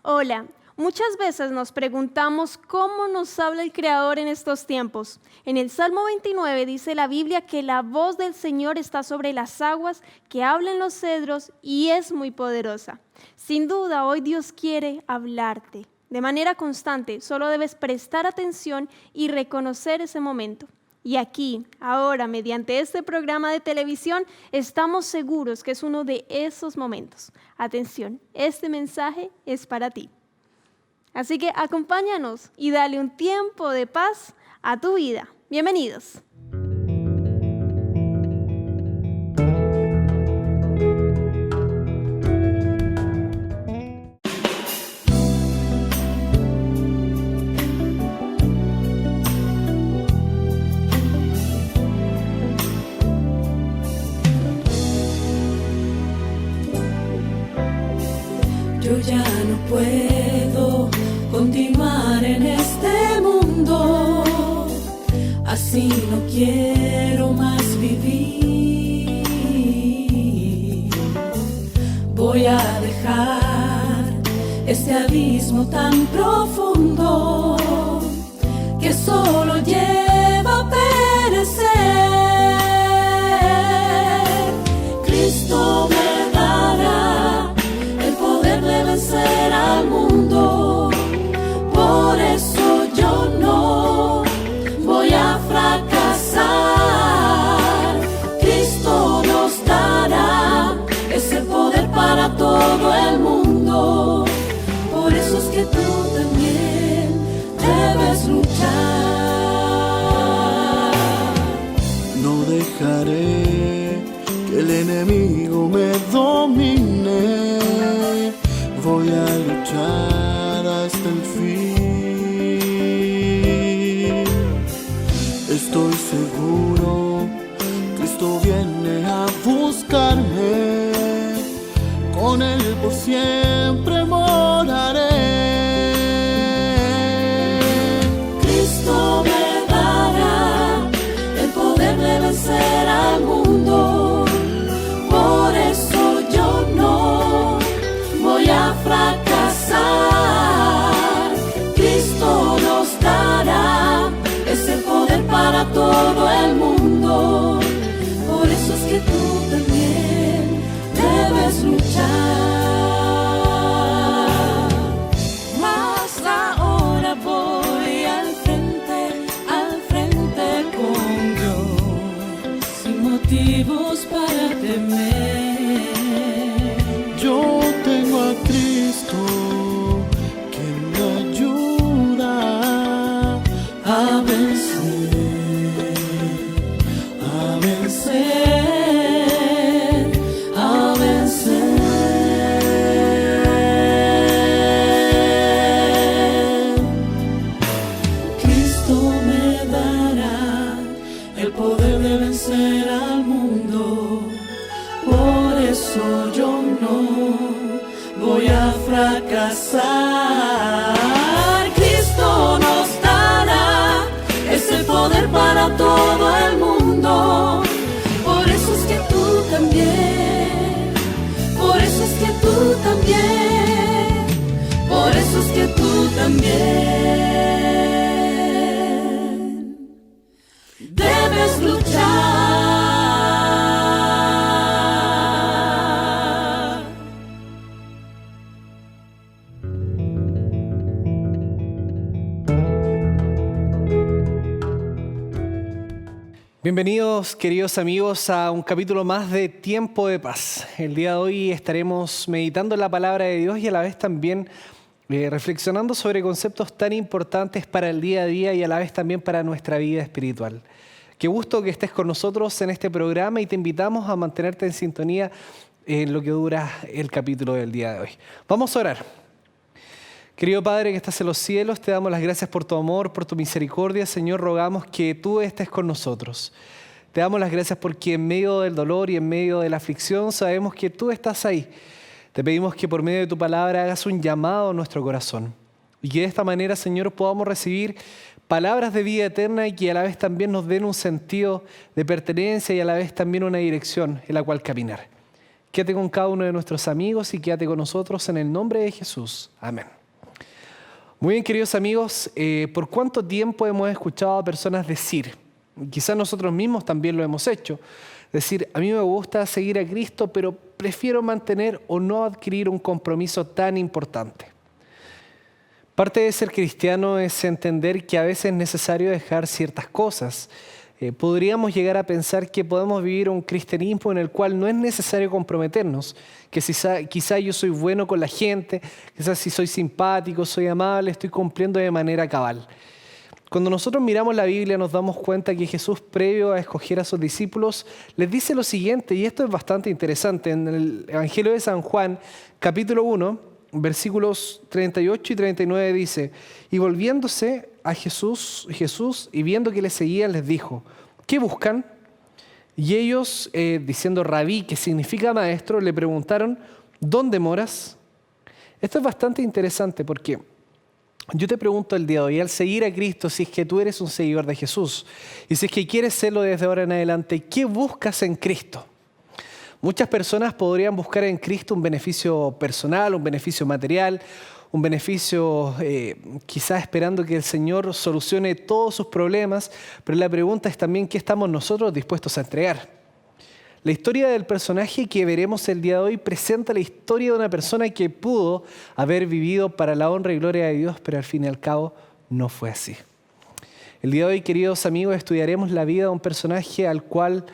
Hola, muchas veces nos preguntamos cómo nos habla el Creador en estos tiempos. En el Salmo 29 dice la Biblia que la voz del Señor está sobre las aguas, que habla en los cedros y es muy poderosa. Sin duda, hoy Dios quiere hablarte. De manera constante, solo debes prestar atención y reconocer ese momento. Y aquí, ahora, mediante este programa de televisión, estamos seguros que es uno de esos momentos. Atención, este mensaje es para ti. Así que acompáñanos y dale un tiempo de paz a tu vida. Bienvenidos. Yo ya no puedo continuar en este mundo, así no quiero más vivir. Voy a dejar este abismo tan profundo que solo lleva a perecer. Cristo me dará el poder de vencer al mundo, por eso yo no voy a fracasar. Cristo nos dará ese poder para todo el mundo, por eso es que tú también debes luchar. No dejaré que el enemigo me domine, voy a luchar hasta el fin. Estoy seguro, Cristo viene a buscarme, con Él por siempre moraré. Cristo me dará el poder de vencer al mundo, por eso yo no voy a fracasar. Cristo nos dará ese poder para todo el mundo, por eso es que tú también debes luchar. Mas ahora voy al frente con Dios, sin motivos para temer. Yo tengo a Cristo que me ayuda a vencer, a vencer, a vencer. Cristo me dará el poder de vencer al mundo, por eso yo no voy a fracasar. Cristo nos dará ese poder para todo el mundo, por eso es que tú también, por eso es que tú también, por eso es que tú también debes luchar. Bienvenidos, queridos amigos, a un capítulo más de Tiempo de Paz. El día de hoy estaremos meditando en la palabra de Dios y a la vez también reflexionando sobre conceptos tan importantes para el día a día y a la vez también para nuestra vida espiritual. Qué gusto que estés con nosotros en este programa y te invitamos a mantenerte en sintonía en lo que dura el capítulo del día de hoy. Vamos a orar. Querido Padre que estás en los cielos, te damos las gracias por tu amor, por tu misericordia. Señor, rogamos que tú estés con nosotros. Te damos las gracias porque en medio del dolor y en medio de la aflicción sabemos que tú estás ahí. Te pedimos que por medio de tu palabra hagas un llamado a nuestro corazón y que de esta manera, Señor, podamos recibir palabras de vida eterna y que a la vez también nos den un sentido de pertenencia y a la vez también una dirección en la cual caminar. Quédate con cada uno de nuestros amigos y quédate con nosotros en el nombre de Jesús. Amén. Muy bien, queridos amigos, ¿por cuánto tiempo hemos escuchado a personas decir? Quizás nosotros mismos también lo hemos hecho. Decir, a mí me gusta seguir a Cristo, pero prefiero mantener o no adquirir un compromiso tan importante. Parte de ser cristiano es entender que a veces es necesario dejar ciertas cosas. Podríamos llegar a pensar que podemos vivir un cristianismo en el cual no es necesario comprometernos, que quizá yo soy bueno con la gente, quizás si soy simpático, soy amable, estoy cumpliendo de manera cabal. Cuando nosotros miramos la Biblia nos damos cuenta que Jesús, previo a escoger a sus discípulos, les dice lo siguiente, y esto es bastante interesante. En el Evangelio de San Juan, capítulo 1, versículos 38 y 39 dice, y volviéndose a Jesús y viendo que le seguían, les dijo, ¿qué buscan? Y ellos, diciendo rabí, que significa maestro, le preguntaron, ¿dónde moras? Esto es bastante interesante porque yo te pregunto el día de hoy, al seguir a Cristo, si es que tú eres un seguidor de Jesús y si es que quieres serlo desde ahora en adelante, ¿qué buscas en Cristo? Muchas personas podrían buscar en Cristo un beneficio personal, un beneficio material, un beneficio quizás esperando que el Señor solucione todos sus problemas, pero la pregunta es también ¿qué estamos nosotros dispuestos a entregar? La historia del personaje que veremos el día de hoy presenta la historia de una persona que pudo haber vivido para la honra y gloria de Dios, pero al fin y al cabo no fue así. El día de hoy, queridos amigos, estudiaremos la vida de un personaje al cual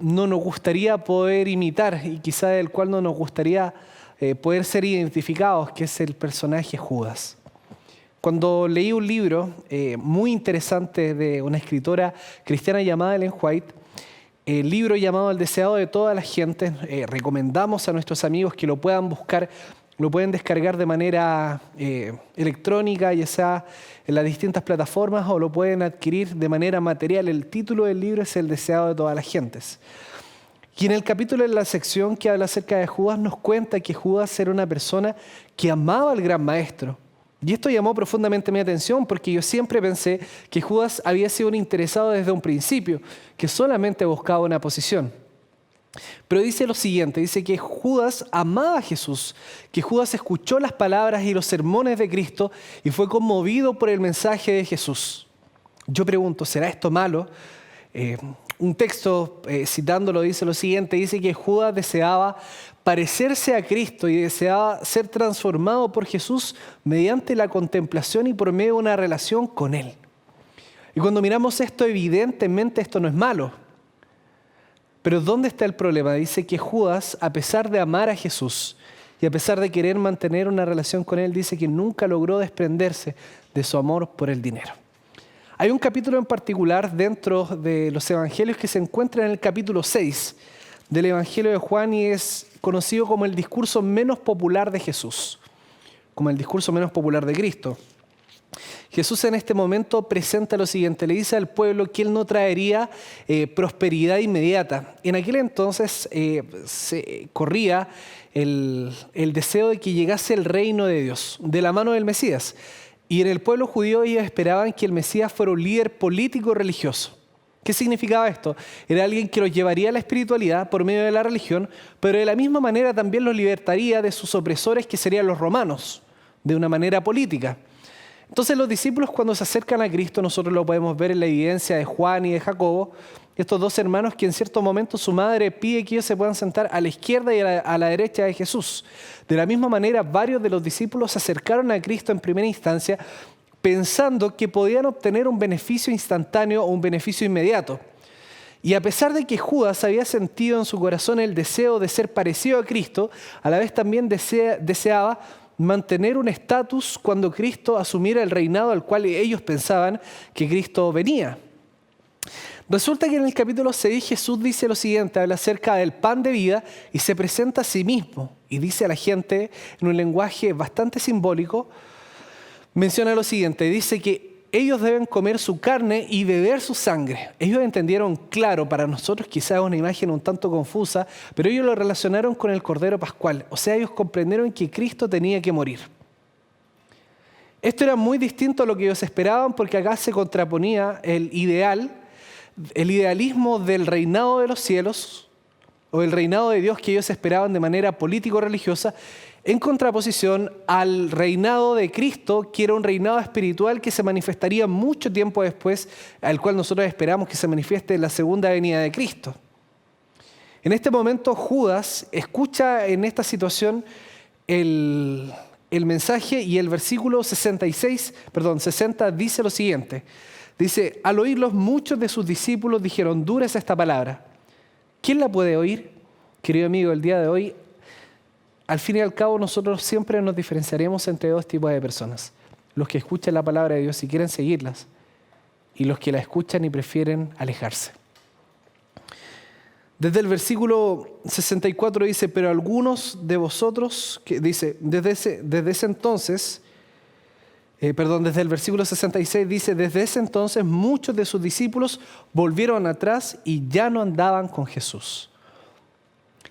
no nos gustaría poder imitar y quizá del cual no nos gustaría poder ser identificados, que es el personaje Judas. Cuando leí un libro muy interesante de una escritora cristiana llamada Ellen White, el libro llamado El deseado de toda la gente, recomendamos a nuestros amigos que lo puedan buscar, lo pueden descargar de manera electrónica, ya sea en las distintas plataformas o lo pueden adquirir de manera material. El título del libro es El deseado de todas las gentes. Y en el capítulo, en la sección que habla acerca de Judas, nos cuenta que Judas era una persona que amaba al gran maestro. Y esto llamó profundamente mi atención porque yo siempre pensé que Judas había sido un interesado desde un principio, que solamente buscaba una posición. Pero dice lo siguiente, dice que Judas amaba a Jesús, que Judas escuchó las palabras y los sermones de Cristo y fue conmovido por el mensaje de Jesús. Yo pregunto, ¿será esto malo? Un texto citándolo dice lo siguiente, dice que Judas deseaba parecerse a Cristo y deseaba ser transformado por Jesús mediante la contemplación y por medio de una relación con Él. Y cuando miramos esto, evidentemente esto no es malo. Pero ¿dónde está el problema? Dice que Judas, a pesar de amar a Jesús y a pesar de querer mantener una relación con Él, dice que nunca logró desprenderse de su amor por el dinero. Hay un capítulo en particular dentro de los evangelios que se encuentra en el capítulo 6 del Evangelio de Juan y es conocido como el discurso menos popular de Jesús, como el discurso menos popular de Cristo. Jesús en este momento presenta lo siguiente, le dice al pueblo que Él no traería prosperidad inmediata. En aquel entonces se corría el deseo de que llegase el reino de Dios, de la mano del Mesías. Y en el pueblo judío ellos esperaban que el Mesías fuera un líder político religioso. ¿Qué significaba esto? Era alguien que los llevaría a la espiritualidad por medio de la religión, pero de la misma manera también los libertaría de sus opresores, que serían los romanos, de una manera política. Entonces los discípulos cuando se acercan a Cristo, nosotros lo podemos ver en la evidencia de Juan y de Jacobo, estos dos hermanos que en cierto momento su madre pide que ellos se puedan sentar a la izquierda y a la derecha de Jesús. De la misma manera, varios de los discípulos se acercaron a Cristo en primera instancia pensando que podían obtener un beneficio instantáneo o un beneficio inmediato. Y a pesar de que Judas había sentido en su corazón el deseo de ser parecido a Cristo, a la vez también deseaba mantener un estatus cuando Cristo asumiera el reinado al cual ellos pensaban que Cristo venía. Resulta que en el capítulo 6 Jesús dice lo siguiente, habla acerca del pan de vida y se presenta a sí mismo y dice a la gente en un lenguaje bastante simbólico, menciona lo siguiente, dice que ellos deben comer su carne y beber su sangre. Ellos entendieron claro, para nosotros quizás una imagen un tanto confusa, pero ellos lo relacionaron con el Cordero Pascual. O sea, ellos comprendieron que Cristo tenía que morir. Esto era muy distinto a lo que ellos esperaban porque acá se contraponía el idealismo del reinado de los cielos o el reinado de Dios que ellos esperaban de manera político-religiosa, en contraposición al reinado de Cristo, que era un reinado espiritual que se manifestaría mucho tiempo después, al cual nosotros esperamos que se manifieste en la segunda venida de Cristo. En este momento Judas escucha en esta situación el mensaje, y el versículo 60 dice lo siguiente. Dice: al oírlos, muchos de sus discípulos dijeron: dura es esta palabra. ¿Quién la puede oír? Querido amigo, el día de hoy, al fin y al cabo, nosotros siempre nos diferenciaremos entre dos tipos de personas: los que escuchan la palabra de Dios y quieren seguirlas, y los que la escuchan y prefieren alejarse. Desde el versículo 64 dice: pero algunos de vosotros, desde el versículo 66 dice: desde ese entonces muchos de sus discípulos volvieron atrás y ya no andaban con Jesús.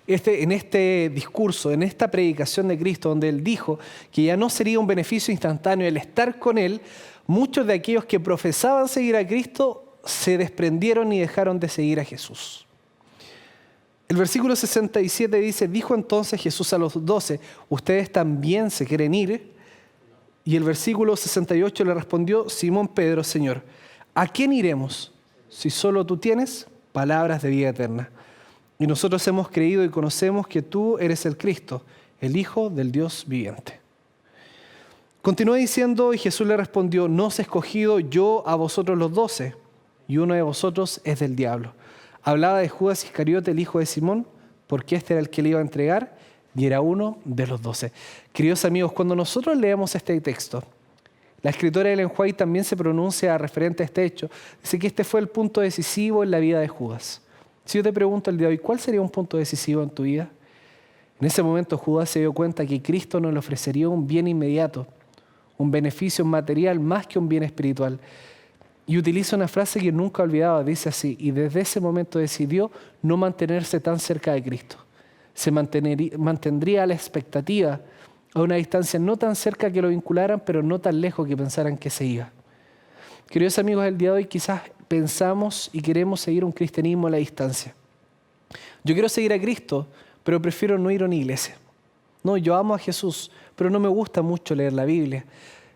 En este discurso, en esta predicación de Cristo, donde Él dijo que ya no sería un beneficio instantáneo el estar con Él, muchos de aquellos que profesaban seguir a Cristo se desprendieron y dejaron de seguir a Jesús. El versículo 67 dice: dijo entonces Jesús a los 12: ¿ustedes también se quieren ir? Y el versículo 68 le respondió Simón Pedro: Señor, ¿a quién iremos? Si solo tú tienes palabras de vida eterna. Y nosotros hemos creído y conocemos que tú eres el Cristo, el Hijo del Dios viviente. Continúa diciendo, y Jesús le respondió: no os he escogido yo a vosotros los 12, y uno de vosotros es del diablo. Hablaba de Judas Iscariote, el hijo de Simón, porque este era el que le iba a entregar, y era uno de los 12. Queridos amigos, cuando nosotros leemos este texto, la escritora Ellen White también se pronuncia referente a este hecho. Dice que este fue el punto decisivo en la vida de Judas. Si yo te pregunto el día de hoy, ¿cuál sería un punto decisivo en tu vida? En ese momento Judas se dio cuenta que Cristo no le ofrecería un bien inmediato, un beneficio material más que un bien espiritual. Y utiliza una frase que nunca he olvidado, dice así: y desde ese momento decidió no mantenerse tan cerca de Cristo. Se mantendría a la expectativa, a una distancia no tan cerca que lo vincularan, pero no tan lejos que pensaran que se iba. Queridos amigos, el día de hoy quizás pensamos y queremos seguir un cristianismo a la distancia. Yo quiero seguir a Cristo, pero prefiero no ir a una iglesia. No, yo amo a Jesús, pero no me gusta mucho leer la Biblia.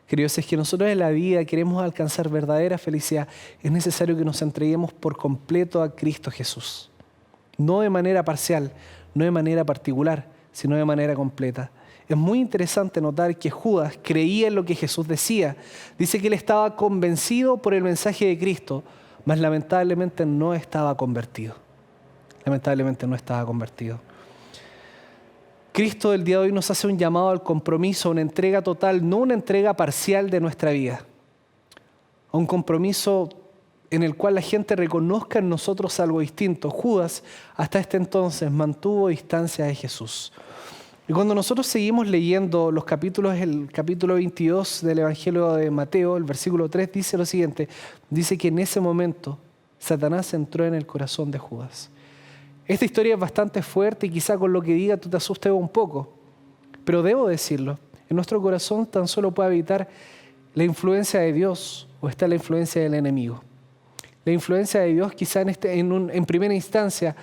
Queridos, es que nosotros en la vida queremos alcanzar verdadera felicidad. Es necesario que nos entreguemos por completo a Cristo Jesús. No de manera parcial, no de manera particular, sino de manera completa. Es muy interesante notar que Judas creía en lo que Jesús decía. Dice que él estaba convencido por el mensaje de Cristo, mas lamentablemente no estaba convertido. Lamentablemente no estaba convertido. Cristo del día de hoy nos hace un llamado al compromiso, a una entrega total, no una entrega parcial de nuestra vida. A un compromiso en el cual la gente reconozca en nosotros algo distinto. Judas, hasta este entonces, mantuvo distancia de Jesús. Y cuando nosotros seguimos leyendo los capítulos, el capítulo 22 del Evangelio de Mateo, el versículo 3 dice lo siguiente: dice que en ese momento Satanás entró en el corazón de Judas. Esta historia es bastante fuerte y quizá con lo que diga tú te asustes un poco, pero debo decirlo, en nuestro corazón tan solo puede habitar la influencia de Dios o está la influencia del enemigo. La influencia de Dios quizá en primera instancia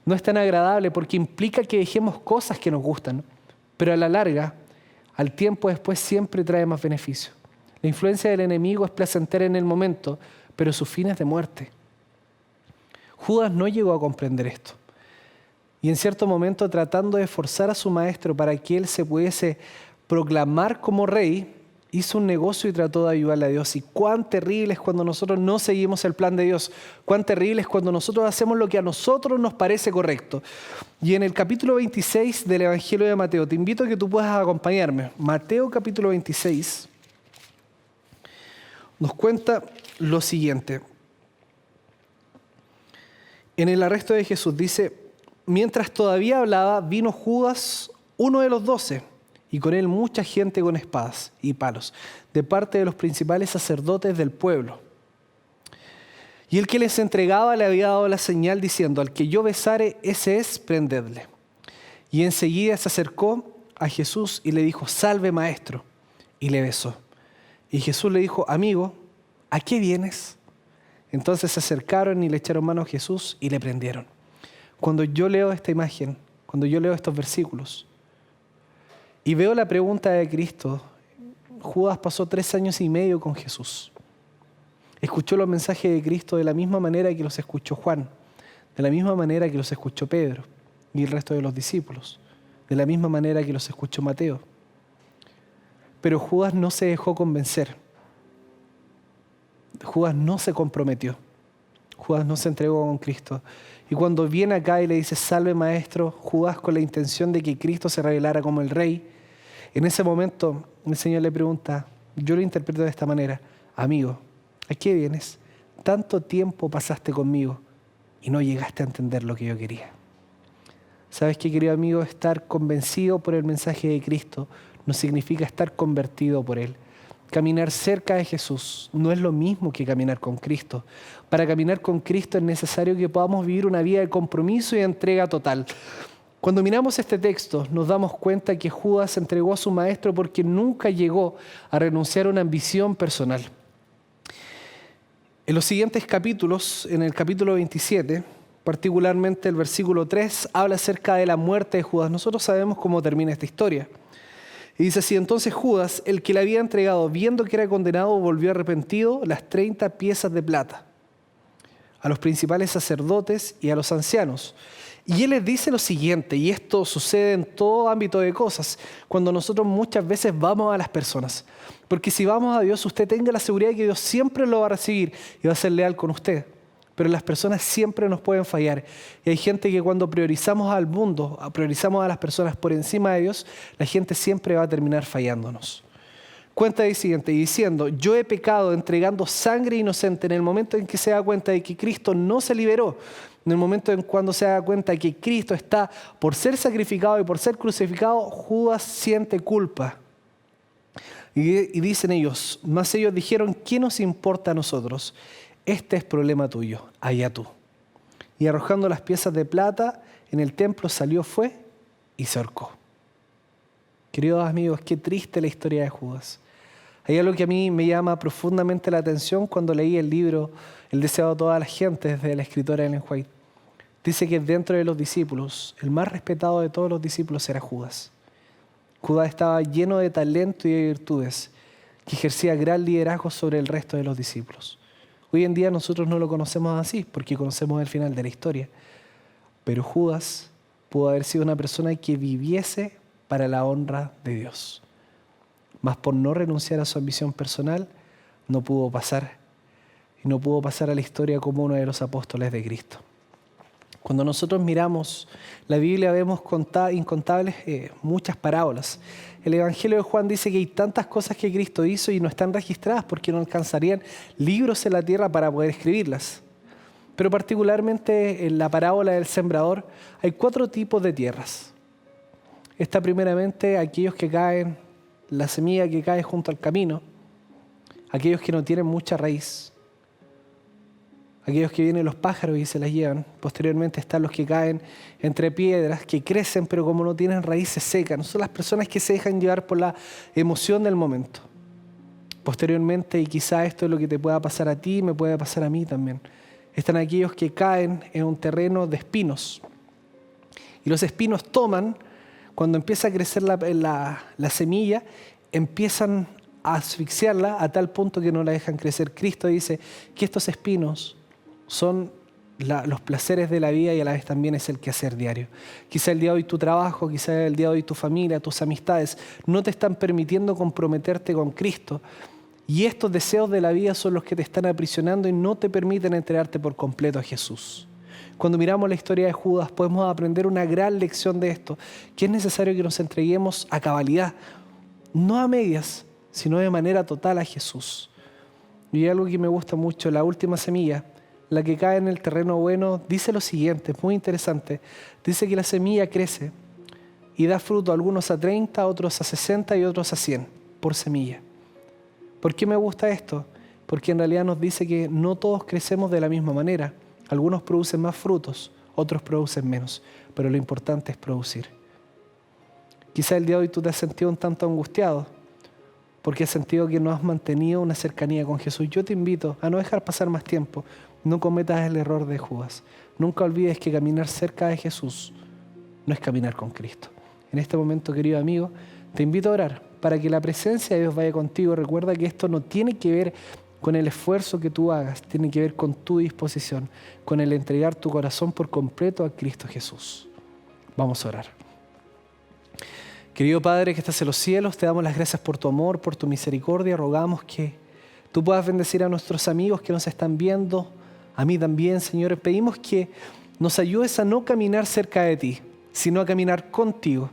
no es tan agradable porque implica que dejemos cosas que nos gustan, pero a la larga, al tiempo después, siempre trae más beneficio. La influencia del enemigo es placentera en el momento, pero su fin es de muerte. Judas no llegó a comprender esto. Y en cierto momento, tratando de forzar a su maestro para que él se pudiese proclamar como rey, hizo un negocio y trató de ayudarle a Dios. Y cuán terrible es cuando nosotros no seguimos el plan de Dios. Cuán terrible es cuando nosotros hacemos lo que a nosotros nos parece correcto. Y en el capítulo 26 del Evangelio de Mateo, te invito a que tú puedas acompañarme. Mateo capítulo 26 nos cuenta lo siguiente. En el arresto de Jesús dice: mientras todavía hablaba, vino Judas, uno de los 12, y con él mucha gente con espadas y palos, de parte de los principales sacerdotes del pueblo. Y el que les entregaba le había dado la señal diciendo: al que yo besare, ese es, prendedle. Y enseguida se acercó a Jesús y le dijo: salve, maestro. Y le besó. Y Jesús le dijo: amigo, ¿a qué vienes? Entonces se acercaron y le echaron mano a Jesús y le prendieron. Cuando yo leo esta imagen, cuando yo leo estos versículos y veo la pregunta de Cristo, Judas pasó 3 años y medio con Jesús. Escuchó los mensajes de Cristo de la misma manera que los escuchó Juan, de la misma manera que los escuchó Pedro y el resto de los discípulos, de la misma manera que los escuchó Mateo. Pero Judas no se dejó convencer. Judas no se comprometió. Judas no se entregó con Cristo. Y cuando viene acá y le dice, salve maestro, Judas con la intención de que Cristo se revelara como el rey, en ese momento el Señor le pregunta, yo lo interpreto de esta manera, amigo, ¿a qué vienes? Tanto tiempo pasaste conmigo y no llegaste a entender lo que yo quería. ¿Sabes qué, querido amigo? Estar convencido por el mensaje de Cristo no significa estar convertido por Él. Caminar cerca de Jesús no es lo mismo que caminar con Cristo. Para caminar con Cristo es necesario que podamos vivir una vida de compromiso y de entrega total. Cuando miramos este texto nos damos cuenta que Judas se entregó a su maestro porque nunca llegó a renunciar a una ambición personal. En los siguientes capítulos, en el capítulo 27, particularmente el versículo 3, habla acerca de la muerte de Judas. Nosotros sabemos cómo termina esta historia. Y dice así, entonces Judas, el que le había entregado, viendo que era condenado, volvió arrepentido las 30 piezas de plata a los principales sacerdotes y a los ancianos. Y él les dice lo siguiente, y esto sucede en todo ámbito de cosas, cuando nosotros muchas veces vamos a las personas. Porque si vamos a Dios, usted tenga la seguridad de que Dios siempre lo va a recibir y va a ser leal con usted. Pero las personas siempre nos pueden fallar. Y hay gente que cuando priorizamos al mundo, priorizamos a las personas por encima de Dios, la gente siempre va a terminar fallándonos. Cuenta el siguiente, diciendo, yo he pecado entregando sangre inocente. En el momento en que se da cuenta de que Cristo no se liberó, en el momento en cuando se da cuenta de que Cristo está por ser sacrificado y por ser crucificado, Judas siente culpa. Y dicen ellos, mas ellos dijeron, ¿qué nos importa a nosotros? Este es problema tuyo, allá tú. Y arrojando las piezas de plata en el templo salió, fue y se ahorcó. Queridos amigos, qué triste la historia de Judas. Hay algo que a mí me llama profundamente la atención cuando leí el libro El deseo de todas las gentes de la escritora Ellen White. Dice que dentro de los discípulos, el más respetado de todos los discípulos era Judas. Judas estaba lleno de talento y de virtudes, que ejercía gran liderazgo sobre el resto de los discípulos. Hoy en día nosotros no lo conocemos así, porque conocemos el final de la historia. Pero Judas pudo haber sido una persona que viviese para la honra de Dios. Mas por no renunciar a su ambición personal, no pudo pasar. Y no pudo pasar a la historia como uno de los apóstoles de Cristo. Cuando nosotros miramos la Biblia vemos incontables, muchas parábolas. El Evangelio de Juan dice que hay tantas cosas que Cristo hizo y no están registradas porque no alcanzarían libros en la tierra para poder escribirlas. Pero particularmente en la parábola del sembrador hay 4 tipos de tierras. Está primeramente aquellos que caen, la semilla que cae junto al camino, aquellos que no tienen mucha raíz, aquellos que vienen los pájaros y se las llevan. Posteriormente están los que caen entre piedras, que crecen pero como no tienen raíz se secan. Son las personas que se dejan llevar por la emoción del momento. Posteriormente, y quizá esto es lo que te pueda pasar a ti, me puede pasar a mí también, están aquellos que caen en un terreno de espinos. Y los espinos toman, cuando empieza a crecer la semilla, empiezan a asfixiarla a tal punto que no la dejan crecer. Cristo dice que estos espinos son los placeres de la vida y a la vez también es el quehacer diario. Quizá el día de hoy tu trabajo, quizá el día de hoy tu familia, tus amistades no te están permitiendo comprometerte con Cristo. Y estos deseos de la vida son los que te están aprisionando y no te permiten entregarte por completo a Jesús. Cuando miramos la historia de Judas podemos aprender una gran lección de esto, que es necesario que nos entreguemos a cabalidad, no a medias, sino de manera total a Jesús. Y hay algo que me gusta mucho, la última semilla, la que cae en el terreno bueno, dice lo siguiente, es muy interesante. Dice que la semilla crece y da fruto, algunos a 30, otros a 60 y otros a 100 por semilla. ¿Por qué me gusta esto? Porque en realidad nos dice que no todos crecemos de la misma manera. Algunos producen más frutos, otros producen menos, pero lo importante es producir. Quizá el día de hoy tú te has sentido un tanto angustiado, porque has sentido que no has mantenido una cercanía con Jesús. Yo te invito a no dejar pasar más tiempo. no cometas el error de Judas. Nunca olvides que caminar cerca de Jesús no es caminar con Cristo. En este momento, querido amigo, te invito a orar para que la presencia de Dios vaya contigo. Recuerda que esto no tiene que ver con el esfuerzo que tú hagas, tiene que ver con tu disposición, con el entregar tu corazón por completo a Cristo Jesús. Vamos a orar. Querido Padre que estás en los cielos, te damos las gracias por tu amor, por tu misericordia. Rogamos que tú puedas bendecir a nuestros amigos que nos están viendo, a mí también, Señor. Pedimos que nos ayudes a no caminar cerca de ti, sino a caminar contigo.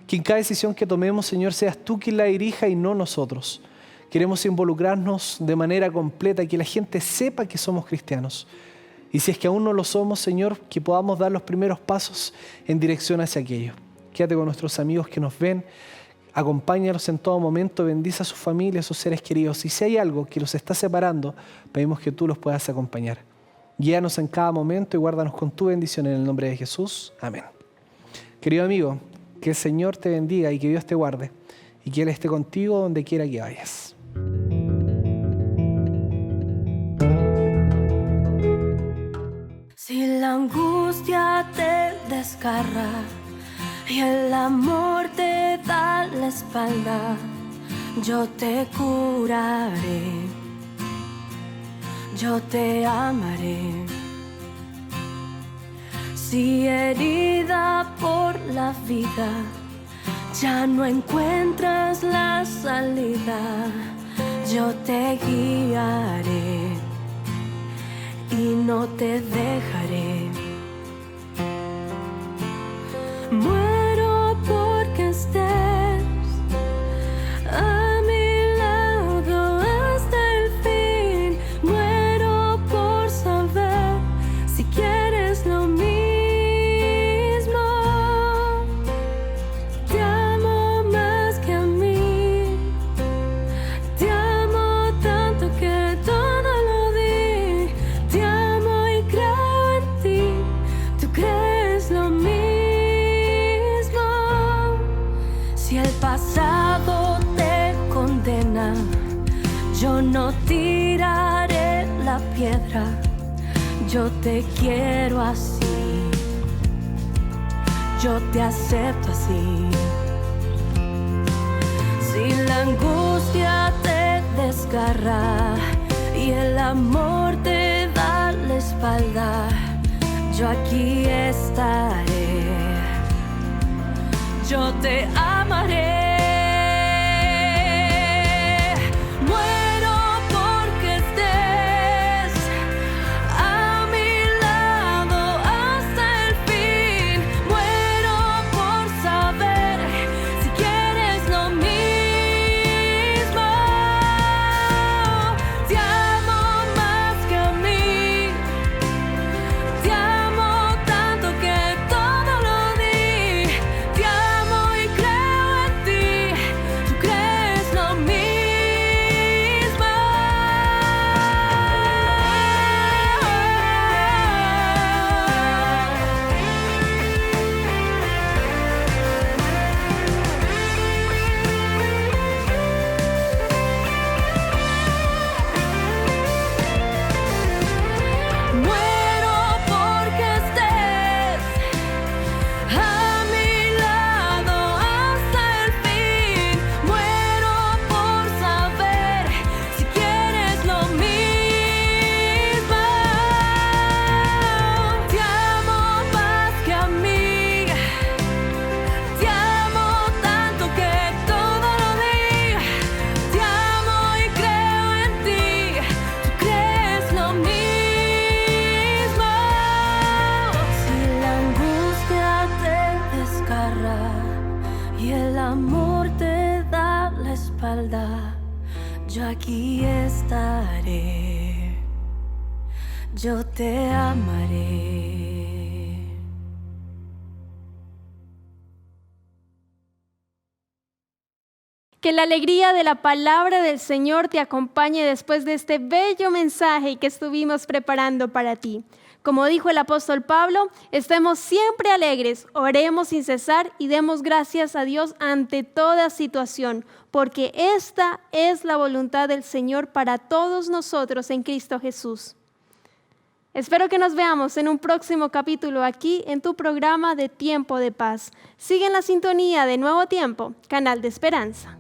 Que en cada decisión que tomemos, Señor, seas tú quien la dirija y no nosotros. Queremos involucrarnos de manera completa, que la gente sepa que somos cristianos. Y si es que aún no lo somos, Señor, que podamos dar los primeros pasos en dirección hacia aquello. Quédate con nuestros amigos que nos ven, acompáñalos en todo momento, bendice a sus familias, a sus seres queridos. Y si hay algo que los está separando, pedimos que tú los puedas acompañar. Guíanos en cada momento y guárdanos con tu bendición en el nombre de Jesús. Amén. Querido amigo, que el Señor te bendiga y que Dios te guarde y que Él esté contigo donde quiera que vayas. Si la angustia te desgarra y el amor te da la espalda, yo te curaré, yo te amaré. Si herida por la vida ya no encuentras la salida, yo te guiaré y no te dejaré. Muero porque estés a mi lado hasta el fin. Muero por saber si quieres lo mismo. Te amo más que a mí. Te amo tanto que todo lo di. Te amo y creo en ti. Tú crees lo mismo. Si el pasado te condena, yo no tiraré la piedra. Yo te quiero así, yo te acepto así. Si la angustia te desgarra y el amor te da la espalda, yo aquí estaré, yo te amaré. Muero porque estés a mi lado hasta el fin. Muero por saber si quieres lo mismo. Te amo más que a mí. Te amo tanto que todo lo di. Te amo y creo en ti. Tú crees lo mismo. Muero porque estés a mi lado hasta el fin. Muero por saber si quieres lo mismo. Te amo más que a mí. Te amo tanto que todo lo di. Te amo y creo en ti. Tú crees lo mismo. Si la angustia te desgarra y el amor te da la espalda, yo aquí estaré, yo te amaré. Que la alegría de la palabra del Señor te acompañe después de este bello mensaje que estuvimos preparando para ti. Como dijo el apóstol Pablo, estemos siempre alegres, oremos sin cesar y demos gracias a Dios ante toda situación, porque esta es la voluntad del Señor para todos nosotros en Cristo Jesús. Espero que nos veamos en un próximo capítulo aquí en tu programa de Tiempo de Paz. Sigue en la sintonía de Nuevo Tiempo, canal de esperanza.